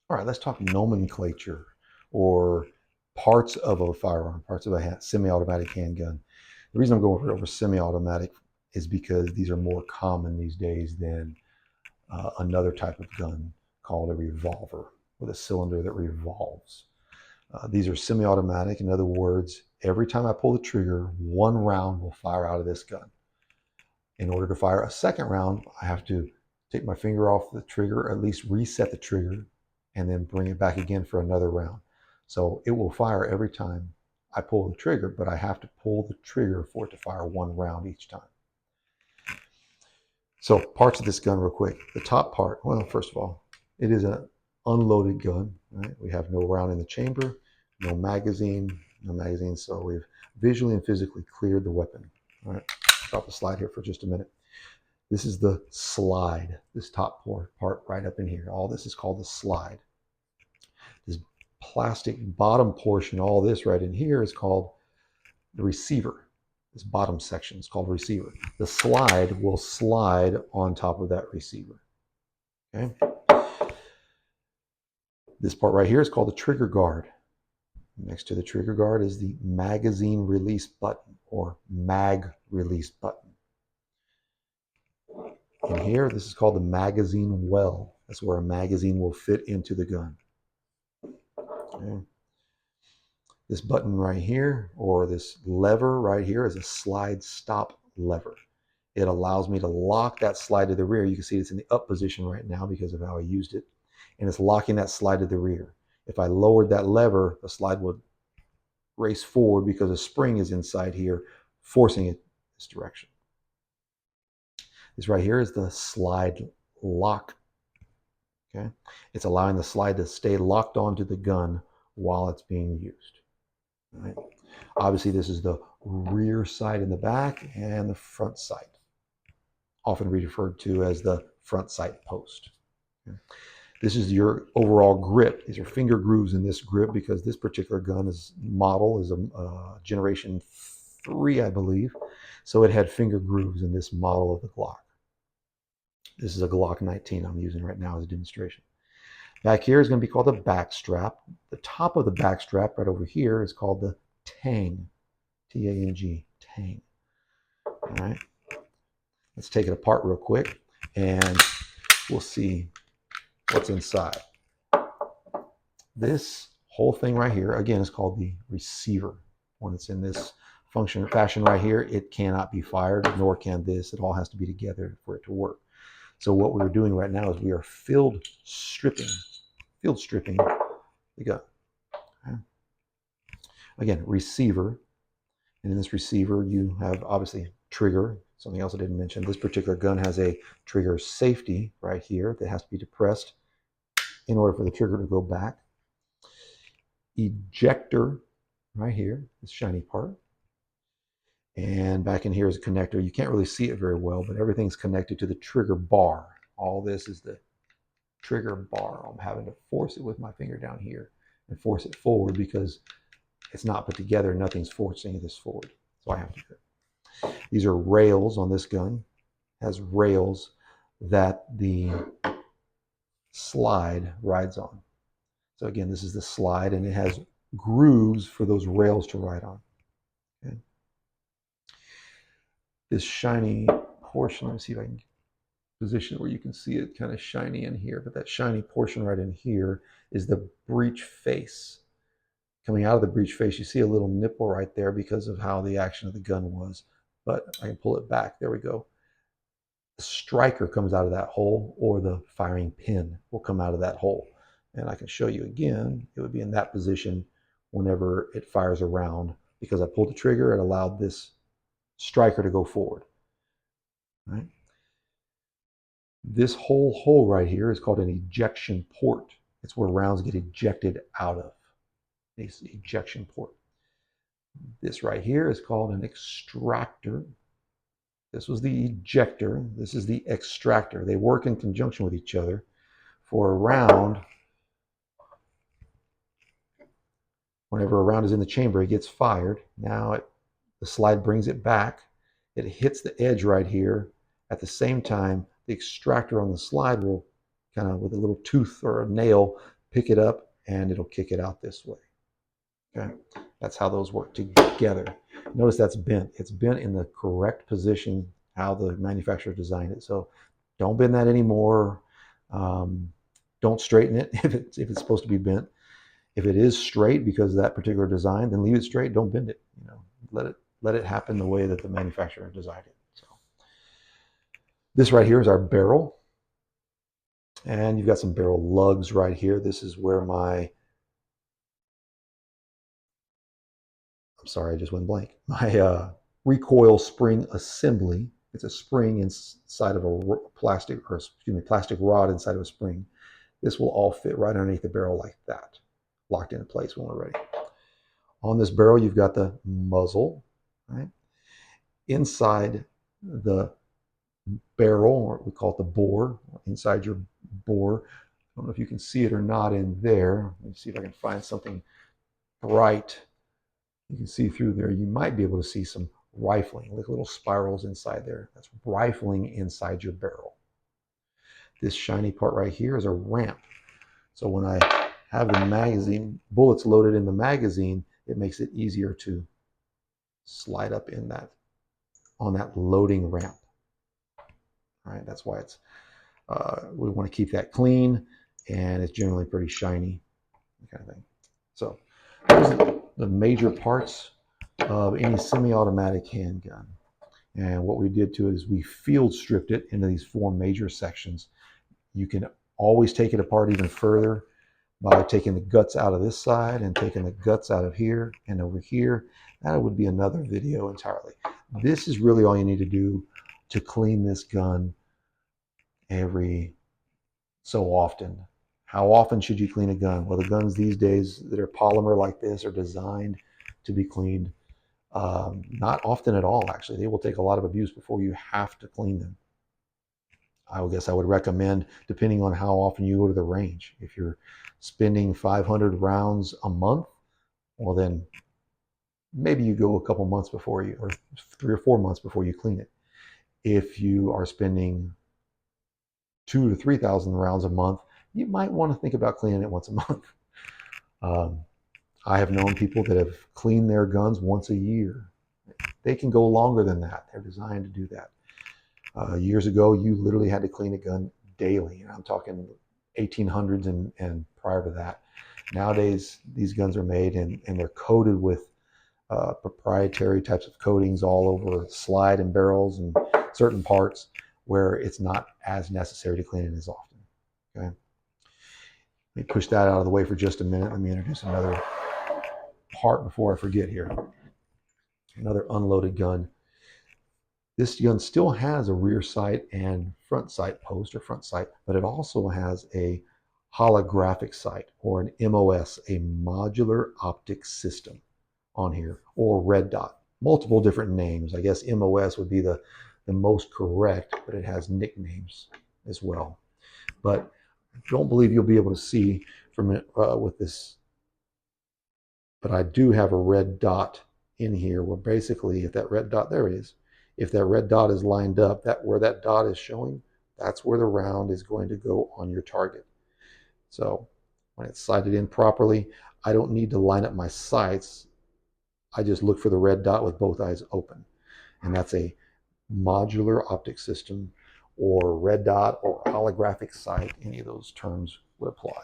All right, let's talk nomenclature or parts of a firearm, parts of a semi-automatic handgun. The reason I'm going over semi-automatic is because these are more common these days than another type of gun called a revolver with a cylinder that revolves. These are semi-automatic. In other words, every time I pull the trigger, one round will fire out of this gun. In order to fire a second round, I have to take my finger off the trigger, at least reset the trigger, and then bring it back again for another round. So it will fire every time I pull the trigger, but I have to pull the trigger for it to fire one round each time. So parts of this gun real quick. The top part, well, first of all, it is an unloaded gun. Right? We have no round in the chamber, no magazine, so we've visually and physically cleared the weapon. All right, drop the slide here for just a minute. This is the slide, this top part right up in here. All this is called the slide. This plastic bottom portion, all this right in here is called the receiver. This bottom section is called receiver. The slide will slide on top of that receiver. Okay. This part right here is called the trigger guard. Next to the trigger guard is the magazine release button or mag release button. In here, this is called the magazine well. That's where a magazine will fit into the gun. Okay. This button right here, or this lever right here, is a slide stop lever. It allows me to lock that slide to the rear. You can see it's in the up position right now because of how I used it. And it's locking that slide to the rear. If I lowered that lever, the slide would race forward because a spring is inside here, forcing it this direction. This right here is the slide lock. Okay, it's allowing the slide to stay locked onto the gun while it's being used. All right. Obviously, this is the rear sight in the back and the front sight, often referred to as the front sight post. Okay. This is your overall grip. These are finger grooves in this grip because this particular gun is a generation 3, I believe. So it had finger grooves in this model of the Glock. This is a Glock 19 I'm using right now as a demonstration. Back here is going to be called the back strap. The top of the back strap right over here is called the tang, T-A-N-G, tang. All right, let's take it apart real quick and we'll see what's inside. This whole thing right here, again, is called the receiver. When it's in this fashion right here, it cannot be fired, nor can this. It all has to be together for it to work. So what we're doing right now is we are field stripping the gun. Okay. Again, receiver. And in this receiver, you have obviously trigger. Something else I didn't mention. This particular gun has a trigger safety right here that has to be depressed in order for the trigger to go back. Ejector right here, this shiny part. And back in here is a connector. You can't really see it very well, but everything's connected to the trigger bar. All this is the trigger bar. I'm having to force it with my finger down here and force it forward because it's not put together. Nothing's forcing this forward. So I have to do it. These are rails on this gun. It has rails that the slide rides on. So again, this is the slide and it has grooves for those rails to ride on. Okay. This shiny portion, let me see if I can position it where you can see it kind of shiny in here, but that shiny portion right in here is the breech face. Coming out of the breech face, you see a little nipple right there because of how the action of the gun was, but I can pull it back. There we go. The striker comes out of that hole, or the firing pin will come out of that hole. And I can show you again, it would be in that position whenever it fires around. Because I pulled the trigger, it allowed this striker to go forward. Right? This whole hole right here is called an ejection port. It's where rounds get ejected out of. This ejection port. This right here is called an extractor. This was the ejector. This is the extractor. They work in conjunction with each other. For a round, whenever a round is in the chamber, it gets fired. Now the slide brings it back. It hits the edge right here. At the same time, the extractor on the slide will kind of, with a little tooth or a nail, pick it up, and it'll kick it out this way. Okay, that's how those work together. Notice that's bent. It's bent in the correct position, how the manufacturer designed it. So don't bend that anymore. Don't straighten it if it's supposed to be bent. If it is straight because of that particular design, then leave it straight. Don't bend it. You know, let it happen the way that the manufacturer designed it. So this right here is our barrel, and you've got some barrel lugs right here. This is where my sorry, I just went blank. My recoil spring assembly. It's a spring inside of a plastic rod inside of a spring. This will all fit right underneath the barrel like that, locked into place when we're ready. On this barrel, you've got the muzzle, right? Inside the barrel, or we call it the bore, inside your bore. I don't know if you can see it or not in there. Let me see if I can find something bright. You can see through there. You might be able to see some rifling, like little spirals inside there. That's rifling inside your barrel. This shiny part right here is a ramp. So when I have the magazine, bullets loaded in the magazine, it makes it easier to slide up in that, on that loading ramp. All right, that's why it's, we want to keep that clean, and it's generally pretty shiny, kind of thing. So those are the major parts of any semi-automatic handgun. And what we did to it is we field stripped it into these 4 major sections. You can always take it apart even further by taking the guts out of this side and taking the guts out of here and over here. That would be another video entirely. This is really all you need to do to clean this gun every so often. How often should you clean a gun? Well, the guns these days that are polymer like this are designed to be cleaned not often at all, actually. They will take a lot of abuse before you have to clean them. I guess I would recommend, depending on how often you go to the range. If you're spending 500 rounds a month, well then maybe you go a couple months before you, or 3 or 4 months before you clean it. If you are spending 2,000 to 3,000 rounds a month, you might want to think about cleaning it once a month. I have known people that have cleaned their guns once a year. They can go longer than that. They're designed to do that. Years ago, you literally had to clean a gun daily. I'm talking 1800s and prior to that. Nowadays, these guns are made and they're coated with proprietary types of coatings all over slide and barrels and certain parts where it's not as necessary to clean it as often. Okay. Let me push that out of the way for just a minute. Let me introduce another part before I forget here. Another unloaded gun. This gun still has a rear sight and front sight post or front sight, but it also has a holographic sight, or an MOS, a modular optic system on here, or red dot. Multiple different names. I guess MOS would be the most correct, but it has nicknames as well. But I don't believe you'll be able to see from it with this, but I do have a red dot in here where basically if that red dot, there it is, if that red dot is lined up, that where that dot is showing, that's where the round is going to go on your target. So when it's sighted in properly, I don't need to line up my sights. I just look for the red dot with both eyes open. And that's a modular optic system, or red dot, or holographic sight. Any of those terms would apply.